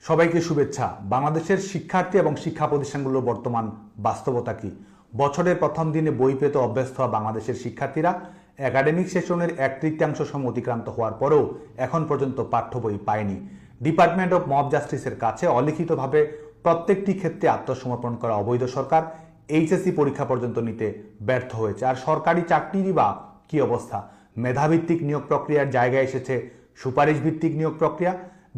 সবাইকে শুভেচ্ছা। বাংলাদেশের শিক্ষার্থী এবং শিক্ষা প্রতিষ্ঠানগুলোর বর্তমান বাস্তবতা কি? বছরের প্রথম দিনে বই পেতে অভ্যস্ত হওয়া বাংলাদেশের শিক্ষার্থীরা একাডেমিক সেশনের 1/3 সময় অতিক্রান্ত হওয়ার পরেও এখন পর্যন্ত পাঠ্য বই পায়নি। ডিপার্টমেন্ট অব মব জাস্টিসের কাছে অলিখিতভাবে প্রত্যেকটি ক্ষেত্রে আত্মসমর্পণ করা অবৈধ সরকার এইচএসসি পরীক্ষা পর্যন্ত নিতে ব্যর্থ হয়েছে। আর সরকারি চাকরিরই বা কি অবস্থা? মেধাভিত্তিক নিয়োগ প্রক্রিয়ার জায়গায় এসেছে সুপারিশ ভিত্তিক নিয়োগ প্রক্রিয়া।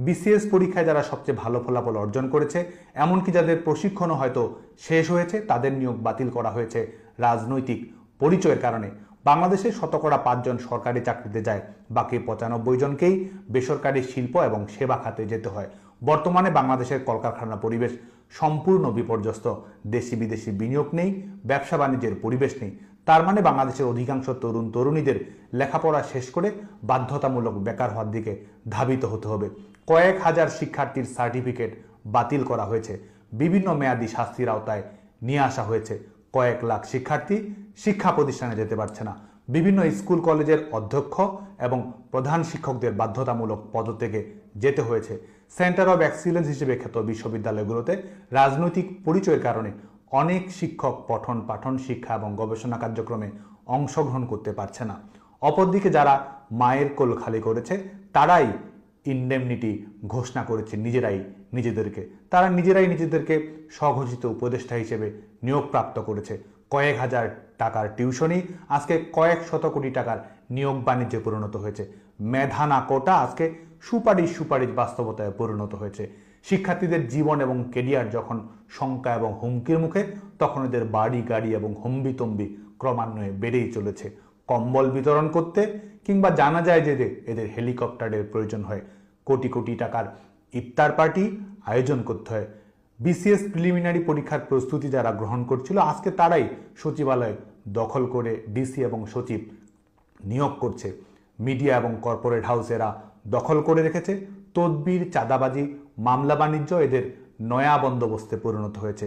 বিসিএস পরীক্ষায় যারা সবচেয়ে ভালো ফলাফল অর্জন করেছে, এমনকি যাদের প্রশিক্ষণও হয়তো শেষ হয়েছে, তাদের নিয়োগ বাতিল করা হয়েছে রাজনৈতিক পরিচয়ের কারণে। বাংলাদেশে 5% জন সরকারি চাকরিতে যায়, বাকি 95 জনকেই বেসরকারি শিল্প এবং সেবা খাতে যেতে হয়। বর্তমানে বাংলাদেশের কলকারখানা পরিবেশ সম্পূর্ণ বিপর্যস্ত। দেশি বিদেশি বিনিয়োগ নেই, ব্যবসা বাণিজ্যের পরিবেশ নেই। তার মানে বাংলাদেশের অধিকাংশ তরুণ তরুণীদের লেখাপড়া শেষ করে বাধ্যতামূলক বেকার হওয়ার দিকে ধাবিত হতে হবে। কয়েক হাজার শিক্ষার্থীর সার্টিফিকেট বাতিল করা হয়েছে, বিভিন্ন মেয়াদী শাস্তির আওতায় নিয়ে আসা হয়েছে। কয়েক লাখ শিক্ষার্থী শিক্ষা প্রতিষ্ঠানে যেতে পারছে না। বিভিন্ন স্কুল কলেজের অধ্যক্ষ এবং প্রধান শিক্ষকদের বাধ্যতামূলক পদত্যাগে যেতে হয়েছে। সেন্টার অব এক্সিলেন্স হিসেবে খ্যাত বিশ্ববিদ্যালয়গুলোতে রাজনৈতিক পরিচয়ের কারণে অনেক শিক্ষক পঠন পাঠন শিক্ষা এবং গবেষণা কার্যক্রমে অংশগ্রহণ করতে পারছে না। অপরদিকে যারা মায়ের কোল খালি করেছে, তারাই ইন্ডেমনিটি ঘোষণা করেছে তারা নিজেরাই নিজেদেরকে স্বঘোষিত উপদেষ্টা হিসেবে নিয়োগপ্রাপ্ত করেছে। কয়েক হাজার টাকার টিউশনি আজকে কয়েক শত কোটি টাকার নিয়োগ বাণিজ্যে পরিণত হয়েছে। মেধা না কোটা আজকে সুপারিশ বাস্তবতায় পরিণত হয়েছে। শিক্ষার্থীদের জীবন এবং কেরিয়ার যখন শঙ্কা এবং হুমকির মুখে, তখন এদের বাড়ি গাড়ি এবং হম্বিতম্বি ক্রমান্বয়ে বেড়েই চলেছে। কম্বল বিতরণ করতে কিংবা জানা যায় যে এদের হেলিকপ্টারের প্রয়োজন হয়, কোটি কোটি টাকার ইফতার পার্টি আয়োজন করতে হয়। বিসিএস প্রিলিমিনারি পরীক্ষার প্রস্তুতি যারা গ্রহণ করছিল, আজকে তারাই সচিবালয় দখল করে ডিসি এবং সচিব নিয়োগ করছে। মিডিয়া এবং কর্পোরেট হাউস এরা দখল করে রেখেছে। তদবির, চাঁদাবাজি, মামলা বাণিজ্য এদের নয়া বন্দোবস্তে পরিণত হয়েছে।